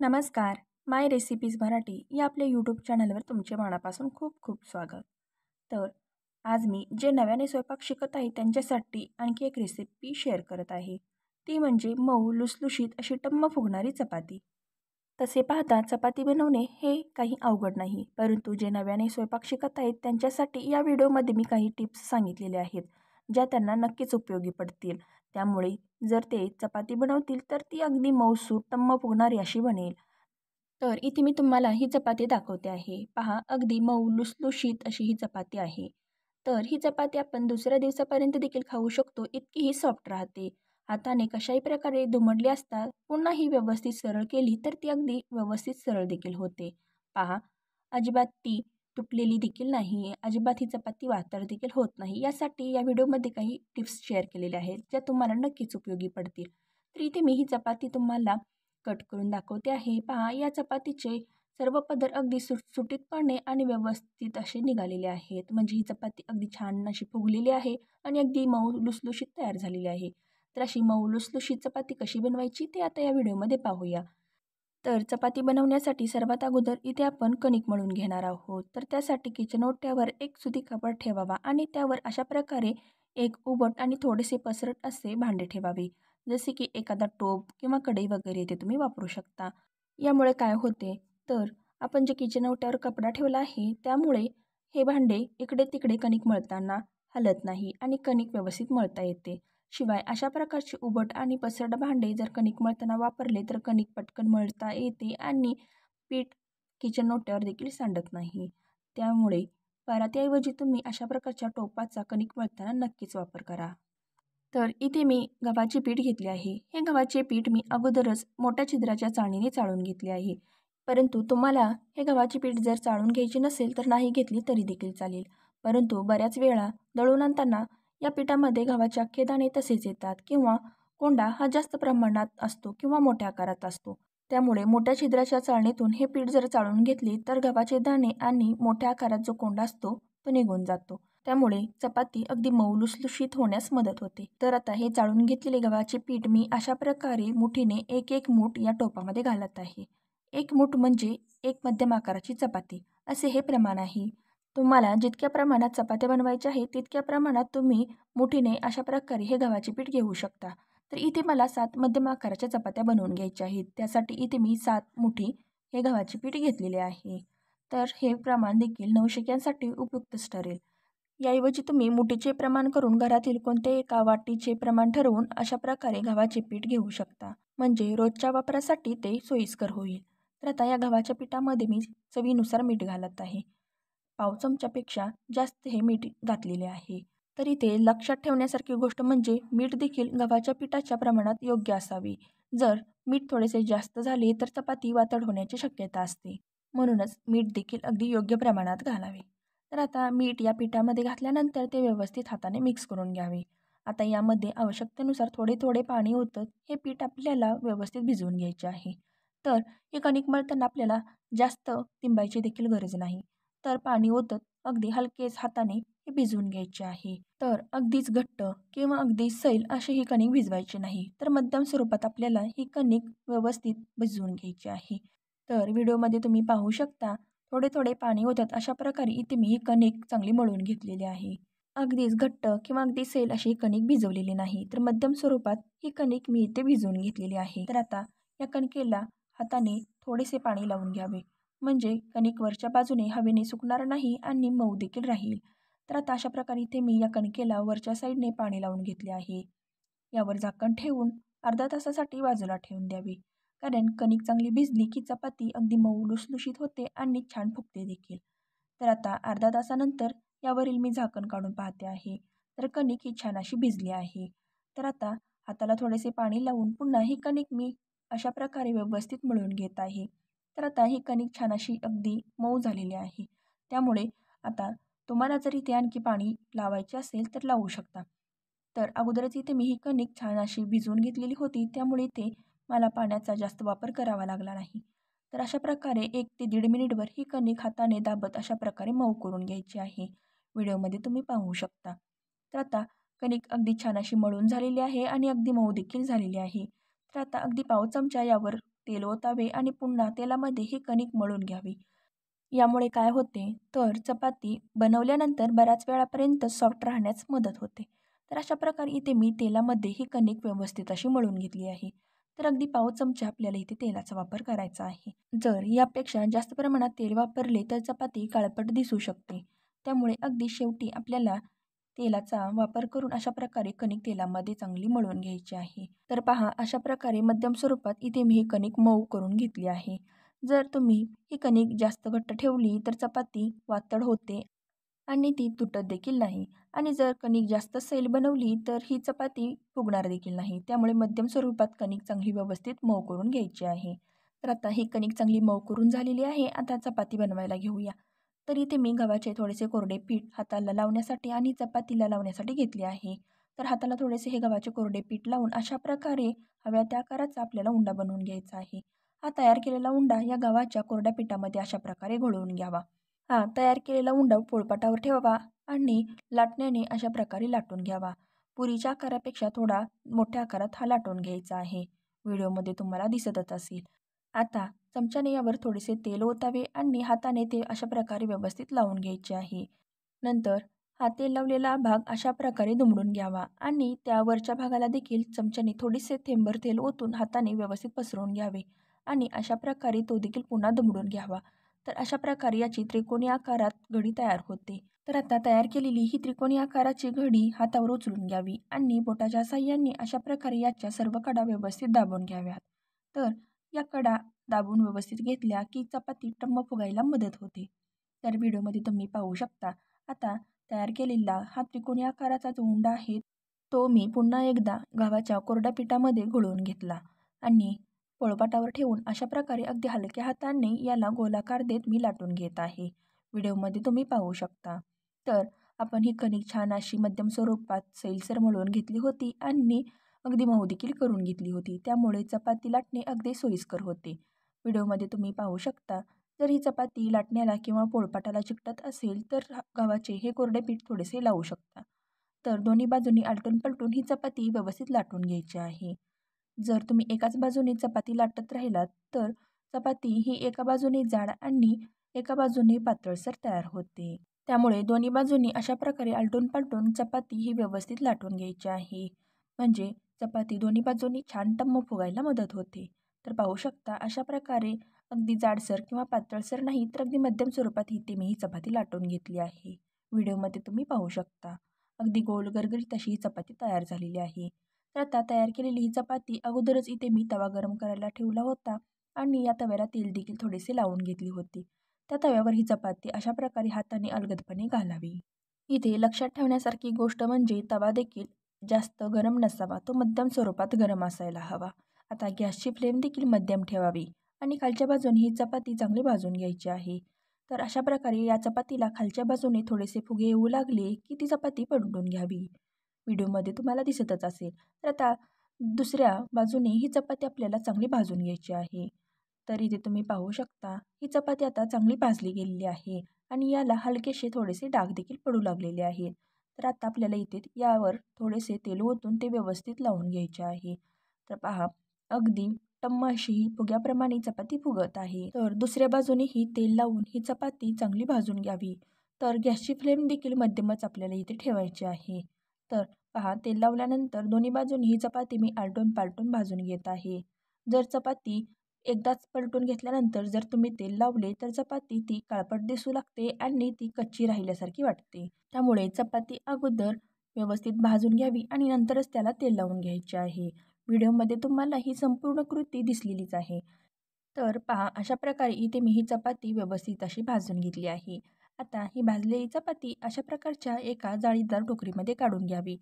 नमस्कार. माय रेसिपीज मराठी या आपल्या यूट्यूब चॅनलवर तुमचे मनापासून खूप खूप स्वागत. तर आज मी जे नव्याने स्वयंपाक शिकत आहे त्यांच्यासाठी आणखी एक रेसिपी शेअर करत आहे. ती म्हणजे मऊ लुसलुशीत अशी टम्म फुगणारी चपाती. तसे पाहता चपाती बनवणे हे काही अवघड नाही, परंतु जे नव्याने स्वयंपाक शिकत आहेत त्यांच्यासाठी या व्हिडिओमध्ये मी काही टिप्स सांगितलेले आहेत, ज्या त्यांना नक्कीच उपयोगी पडतील. त्यामुळे जर ते चपाती बनवतील तर ती अगदी मऊसूत टम्म फुगणारी अशी बनेल. तर इथे मी तुम्हाला ही चपाती दाखवते आहे. पहा, अगदी मऊ लुसलुशीत अशी ही चपाती आहे. तर ही चपाती आपण दुसऱ्या दिवसापर्यंत देखील खाऊ शकतो, इतकी ही सॉफ्ट राहते. हाताने कशाही प्रकारे दुमडली असता पुन्हा ही व्यवस्थित सरळ केली तर ती अगदी व्यवस्थित सरळ देखील होते. पहा, अजिबात ती तुटलेली देखील नाही, अजिबात ही चपाती वातड देखील होत नाही. यासाठी या व्हिडिओमध्ये काही टिप्स शेअर केलेल्या आहेत, ज्या तुम्हाला नक्कीच उपयोगी पडतील. तर इथे मी ही चपाती तुम्हाला कट करून दाखवते आहे. पहा, या चपातीचे सर्व पदर अगदी सुटसुटीतपणे आणि व्यवस्थित असे निघालेले आहेत. म्हणजे ही चपाती अगदी छान अशी फुगलेली आहे आणि अगदी मऊ लुसलुशीत तयार झालेली आहे. तर अशी मऊ लुसलुशीत चपाती कशी बनवायची ते आता या व्हिडिओमध्ये पाहूया. तर चपाती बनवण्यासाठी सर्वात अगोदर इथे आपण कणिक मळून घेणार आहोत. तर त्यासाठी किचन ओट्यावर एक सुती कापड ठेवावा आणि त्यावर अशा प्रकारे एक उबट आणि थोडेसे पसरट असे भांडे ठेवावे. जसे की एखादा टोप किंवा कढई वगैरे इथे तुम्ही वापरू शकता. यामुळे काय होते, तर आपण जे किचन ओट्यावर कपडा ठेवला आहे त्यामुळे हे भांडे इकडे तिकडे कणिक मळताना हलत नाही आणि कणिक व्यवस्थित मळता येते. शिवाय अशा प्रकारचे उबट आणि पसरट भांडे जर कणिक मळताना वापरले तर कणिक पटकन मळता येते आणि पीठ किचन ओट्यावर देखील सांडत नाही. त्यामुळे परातीऐवजी तुम्ही अशा प्रकारच्या टोपाचा कणिक मळताना नक्कीच वापर करा. तर इथे मी गव्हाचे पीठ घेतले आहे. हे गव्हाचे पीठ मी अगोदरच मोठ्या छिद्राच्या चाळणीने चाळून घेतले आहे. परंतु तुम्हाला हे गव्हाचे पीठ जर चाळून घ्यायचे नसेल तर नाही घेतली तरी देखील चालेल. परंतु बऱ्याच वेळा दळून आणताना या पिठामध्ये गव्हाचे अख्खे दाणे तसेच येतात किंवा कोंडा हा जास्त प्रमाणात असतो किंवा मोठ्या आकारात असतो. त्यामुळे मोठ्या छिद्राच्या चाळणीतून हे पीठ जर चाळून घेतले तर गव्हाचे दाणे आणि मोठ्या आकारात जो कोंडा असतो तो निघून जातो. त्यामुळे चपाती अगदी मऊ लुसलुशीत होण्यास मदत होते. तर आता हे चाळून घेतलेले गव्हाचे पीठ मी अशा प्रकारे मुठीने एक एक मूठ या टोपामध्ये घालत आहे. एक मूठ म्हणजे एक मध्यम आकाराची चपाती असे हे प्रमाण आहे. तुम्हाला जितक्या प्रमाणात चपात्या बनवायच्या आहेत तितक्या प्रमाणात तुम्ही मुठीने अशा प्रकारे हे गव्हाचे पीठ घेऊ शकता. तर इथे मला 7 मध्यम आकाराच्या चपात्या बनवून घ्यायच्या आहेत. त्यासाठी इथे मी 7 मुठी हे गव्हाचे पीठ घेतलेले आहे. तर हे प्रमाण देखील नवशिक्यांसाठी उपयुक्तच ठरेल. याऐवजी तुम्ही मुठीचे प्रमाण करून घरातील कोणत्याही एका वाटीचे प्रमाण ठरवून अशा प्रकारे गव्हाचे पीठ घेऊ शकता. म्हणजे रोजच्या वापरासाठी ते सोयीस्कर होईल. तर आता या गव्हाच्या पिठामध्ये मी चवीनुसार मीठ घालत आहे. पाव चमच्यापेक्षा जास्त हे मीठ घातलेले आहे. तर इथे लक्षात ठेवण्यासारखी गोष्ट म्हणजे मीठ देखील गव्हाच्या पिठाच्या प्रमाणात योग्य असावे. जर मीठ थोडेसे जास्त झाले तर चपाती वातड होण्याची शक्यता असते. म्हणूनच मीठ देखील अगदी योग्य प्रमाणात घालावे. तर आता मीठ या पिठामध्ये घातल्यानंतर ते व्यवस्थित हाताने मिक्स करून घ्यावे. आता यामध्ये आवश्यकतेनुसार थोडे थोडे पाणी ओतत हे पीठ आपल्याला व्यवस्थित भिजवून घ्यायचे आहे. तर हे कणिक मळताना आपल्याला जास्त तिंबायची देखील गरज नाही. तर पाणी ओतत अगदी हलकेच हाताने हे भिजवून घ्यायचे आहे. तर अगदीच घट्ट किंवा अगदी सैल अशी ही कणिक भिजवायची नाही. तर मध्यम स्वरूपात आपल्याला ही कणिक व्यवस्थित भिजवून घ्यायची आहे. तर व्हिडिओमध्ये तुम्ही पाहू शकता थोडे थोडे पाणी होतात अशा प्रकारे इथे मी ही कणिक चांगली मळून घेतलेली आहे. अगदीच घट्ट किंवा अगदी सैल अशी ही कणिक भिजवलेली नाही. तर मध्यम स्वरूपात ही कणिक मी इथे भिजवून घेतलेली आहे. तर आता या कणकेला हाताने थोडेसे पाणी लावून घ्यावे. म्हणजे कणिक वरच्या बाजूने हवेने सुकणार नाही आणि मऊ देखील राहील. तर आता अशा प्रकारे इथे मी या कणकेला वरच्या साईडने पाणी लावून घेतले आहे. यावर झाकण ठेवून अर्धा तासासाठी बाजूला ठेवून द्यावी. कारण कणिक चांगली भिजली की चपाती अगदी मऊ लुसलुशीत होते आणि छान फुगते देखील. तर आता अर्धा तासानंतर यावरील मी झाकण काढून पाहते आहे. तर कणिक ही छान अशी भिजली आहे. तर आता हाताला थोडेसे पाणी लावून पुन्हा ही कणिक मी अशा प्रकारे व्यवस्थित मळून घेत आहे. तर आता ही कणिक छान अशी अगदी मऊ झालेली आहे. त्यामुळे आता तुम्हाला जर इथे आणखी पाणी लावायचे असेल तर लावू शकता. तर अगोदरच इथे मी ही कणिक छान अशी भिजवून घेतलेली होती. त्यामुळे इथे मला पाण्याचा जास्त वापर करावा लागला नाही. तर अशा प्रकारे 1 ते 1.5 मिनिटभर ही कणिक हाताने दाबत अशा प्रकारे मऊ करून घ्यायची आहे. व्हिडिओमध्ये तुम्ही पाहू शकता. तर आता कणिक अगदी छान अशी मळून झालेली आहे आणि अगदी मऊ देखील झालेली आहे. तर आता अगदी पाव चमचा यावर तेल ओतावे आणि पुन्हा तेलामध्ये ही कणिक मळून घ्यावी. यामुळे काय होते तर चपाती बनवल्यानंतर बऱ्याच वेळापर्यंत सॉफ्ट राहण्यास मदत होते. तर अशा प्रकारे इथे मी तेलामध्ये ही कणिक व्यवस्थित अशी मळून घेतली आहे. तर अगदी पाव चमचा आपल्याला इथे तेलाचा वापर करायचा आहे. जर यापेक्षा जास्त प्रमाणात तेल वापरले तर चपाती काळपट दिसू शकते. त्यामुळे अगदी शेवटी आपल्याला तेलाचा वापर करून अशा प्रकारे कणिक तेलामध्ये चांगली मळून घ्यायची आहे. तर पहा अशा प्रकारे मध्यम स्वरूपात इथे मी ही कणिक मऊ करून घेतली आहे. जर तुम्ही ही कणिक जास्त घट्ट ठेवली तर चपाती वातड होते आणि ती तुटत देखील नाही. आणि जर कणिक जास्त सैल बनवली तर ही चपाती फुगणार देखील नाही. त्यामुळे मध्यम स्वरूपात कणिक चांगली व्यवस्थित मऊ करून घ्यायची आहे. तर आता ही कणिक चांगली मऊ करून झालेली आहे. आता चपाती बनवायला घेऊया. तर इथे मी गव्हाचे थोडेसे कोरडे पीठ हाताला लावण्यासाठी आणि चपातीला लावण्यासाठी घेतले आहे. तर हाताला थोडेसे हे गव्हाचे कोरडे पीठ लावून अशा प्रकारे हव्या त्या आकाराचा आपल्याला उंडा बनवून घ्यायचा आहे. हा तयार केलेला उंडा या गव्हाच्या कोरड्या पिठामध्ये अशा प्रकारे घोळवून घ्यावा. हा तयार केलेला उंडा पोळपाटावर ठेवावा आणि लाटण्याने अशा प्रकारे लाटून घ्यावा. पुरीच्या आकारापेक्षा थोडा मोठ्या आकारात हा लाटून घ्यायचा आहे. व्हिडिओमध्ये तुम्हाला दिसतच असेल. आता चमच्याने यावर थोडेसे तेल ओतावे आणि हाताने ते अशा प्रकारे व्यवस्थित लावून घ्यायचे आहे. नंतर हा तेल लावलेला भाग अशा प्रकारे दुमडून घ्यावा आणि त्या वरच्या भागाला देखील चमच्याने थोडेसे थेंबर तेल ओतून हाताने व्यवस्थित पसरवून घ्यावे आणि अशा प्रकारे तो देखील पुन्हा दुमडून घ्यावा. तर अशा प्रकारे याची त्रिकोणी आकारात घडी तयार होते. तर आता तयार केलेली ही त्रिकोणी आकाराची घडी हातावर उचलून घ्यावी आणि बोटाच्या साहाय्याने अशा प्रकारे याच्या सर्व कडा व्यवस्थित दाबून घ्याव्यात. तर या कडा दाबून व्यवस्थित घेतल्या की चपाती टम्म फुगायला मदत होते. तर व्हिडिओमध्ये तुम्ही पाहू शकता. आता तयार केलेला हा त्रिकोणी आकाराचा जो उंडा आहे तो मी पुन्हा एकदा गव्हाच्या कोरड्या पिठामध्ये घोळवून घेतला आणि पोळपाटावर ठेवून अशा प्रकारे अगदी हलक्या हाताने याला गोलाकार देत मी लाटून घेत आहे. व्हिडिओमध्ये तुम्ही पाहू शकता. तर आपण ही कणिक छान अशी मध्यम स्वरूपात सैलसर मळून घेतली होती आणि अगदी मऊ देखील करून घेतली होती. त्यामुळे चपाती लाटणे अगदी सोयीस्कर होते. व्हिडिओमध्ये तुम्ही पाहू शकता. जर ही चपाती लाटण्याला किंवा पोळपाटाला चिकटत असेल तर गव्हाचे हे कोरडे पीठ थोडेसे लावू शकता. तर दोन्ही बाजूंनी आलटून पलटून ही चपाती व्यवस्थित लाटून घ्यायची आहे. जर तुम्ही एकाच बाजूने चपाती लाटत राहिलात तर चपाती ही एका बाजूने जाड आणि एका बाजूने पातळसर तयार होते. त्यामुळे दोन्ही बाजूंनी अशा प्रकारे आलटून पालटून चपाती ही व्यवस्थित लाटून घ्यायची आहे. म्हणजे चपाती दोन्ही बाजूंनी छान टम्म फुगायला मदत होते. तर पाहू शकता अशा प्रकारे अगदी जाडसर किंवा पातळसर नाही तर अगदी मध्यम स्वरूपात इथे मी ही चपाती लाटून घेतली आहे. व्हिडिओमध्ये तुम्ही पाहू शकता. अगदी गोल गरगरीत अशी ही चपाती तयार झालेली आहे. तर आता तयार केलेली ही चपाती अगोदरच इथे मी तवा गरम करायला ठेवला होता आणि या तव्याला तेल देखील थोडेसे लावून घेतली होती. त्या तव्यावर ही चपाती अशा प्रकारे हाताने अलगदपणे घालावी. इथे लक्षात ठेवण्यासारखी गोष्ट म्हणजे तवा देखील जास्त गरम नसावा, तो मध्यम स्वरूपात गरम असायला हवा. आता गॅसची फ्लेम देखील मध्यम ठेवावी आणि खालच्या बाजूने ही चपाती चांगली भाजून घ्यायची आहे. तर अशा प्रकारे या चपातीला खालच्या बाजूने थोडेसे फुगे येऊ लागले की ती चपाती पलटून घ्यावी. व्हिडिओमध्ये तुम्हाला दिसतच असेल. तर आता दुसऱ्या बाजूने ही चपाती आपल्याला चांगली भाजून घ्यायची आहे. तर इथे तुम्ही पाहू शकता ही चपाती आता चांगली भाजली गेलेली आहे आणि याला हलकेसे थोडेसे डाग देखील पडू लागलेले आहेत. तर आता आपल्याला इथे यावर थोडेसे तेल ओतून ते व्यवस्थित लावून घ्यायचे आहे. तर पहा अगदी टम्म अशी ही फुग्याप्रमाणे चपाती फुगत आहे. तर दुसऱ्या बाजूने ही तेल लावून ही चपाती चांगली भाजून घ्यावी. तर गॅसची फ्लेम देखील मध्यमच आपल्याला इथे ठेवायची आहे. तर पहा तेल लावल्यानंतर दोन्ही बाजूनी ही चपाती मी आलटून पालटून भाजून घेत आहे. जर चपाती एकदाच पलटून घेतल्यानंतर जर तुम्ही तेल लावले तर चपाती ती काळपट दिसू लागते आणि ती कच्ची राहिल्यासारखी वाटते. त्यामुळे चपाती अगोदर व्यवस्थित भाजून घ्यावी आणि नंतरच त्याला तेल लावून घ्यायचे आहे. व्हिडिओमध्ये तुम्हाला ही संपूर्ण कृती दिसलेलीच आहे. तर पहा अशा प्रकारे इथे मी ही चपाती व्यवस्थित अशी भाजून घेतली आहे. आता ही भाजलेली चपाती अशा प्रकारच्या एका जाळीदार टोकरीमध्ये काढून घ्यावी.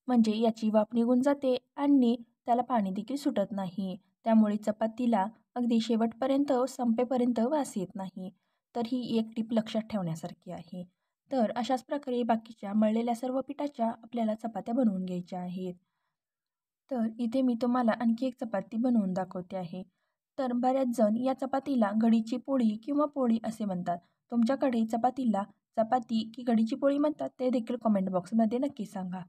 म्हणजे याची वाफ निघून जाते आणि त्याला पाणी देखील सुटत नाही. त्यामुळे चपातीला अगदी शेवटपर्यंत संपेपर्यंत वास येत नाही. तर ही एक टीप लक्षात ठेवण्यासारखी आहे. तर अशाच प्रकारे बाकीच्या मळलेल्या सर्व पिठाच्या आपल्याला चपात्या बनवून घ्यायच्या आहेत. तर इथे मी तुम्हाला आणखी एक चपाती बनवून दाखवते आहे. तर बऱ्याच जण या चपातीला घडीची पोळी किंवा पोळी असे म्हणतात. तुमच्याकडे चपातीला चपाती की घडीची पोळी म्हणतात ते देखील कमेंट बॉक्समध्ये नक्की सांगा.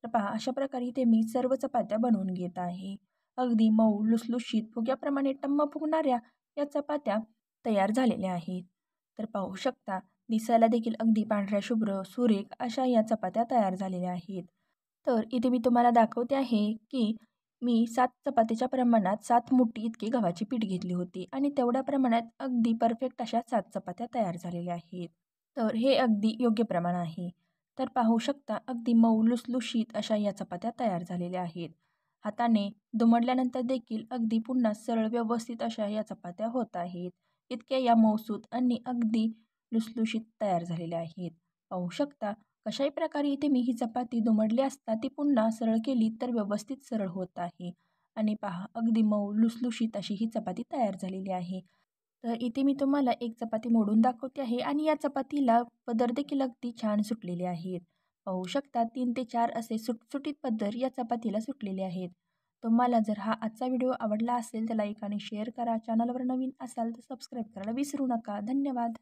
तर पहा अशा प्रकारे इथे मी सर्व चपात्या बनवून घेत आहे. अगदी मऊ लुसलुशीत फुग्याप्रमाणे टम्म फुगणाऱ्या या चपात्या तयार झालेल्या आहेत. तर पाहू शकता दिसायला देखील अगदी पांढऱ्या शुभ्र सुरेख अशा या चपात्या तयार झालेल्या आहेत. तर इथे मी तुम्हाला दाखवते आहे की मी 7 चपातीच्या प्रमाणात 7 मुठी इतके गव्हाचे पीठ घेतले होते आणि तेवढ्या प्रमाणात अगदी परफेक्ट अशा 7 चपात्या तयार झालेल्या आहेत. तर हे अगदी योग्य प्रमाण आहे. तर पाहू शकता अगदी मऊ लुसलुशीत अशा या चपात्या तयार झालेल्या आहेत. हाताने दुमडल्यानंतर देखील अगदी पुन्हा सरळ व्यवस्थित अशा या चपात्या होत आहेत. इतक्या या मऊसूत आणि अगदी लुसलुशीत तयार झालेल्या आहेत. पाहू शकता कशाही प्रकारे इथे मी ही चपाती दुमडली असता ती पुन्हा सरळ केली तर व्यवस्थित सरळ होत आहे. आणि पहा अगदी मऊ लुसलुशीत अशी ही चपाती तयार झालेली आहे. तर इथे मी तुम्हाला एक चपाती मोडून दाखवते आहे आणि या चपातीला पदर देखील अगदी छान सुटलेले आहेत. पाहू शकता 3 ते 4 असे सुटसुटीत पदर या चपातीला सुटलेले आहेत. तुम्हाला जर हा आजचा व्हिडिओ आवडला असेल तर लाईक आणि शेअर करा. चॅनलवर नवीन असाल तर सबस्क्राईब करायला विसरू नका. धन्यवाद.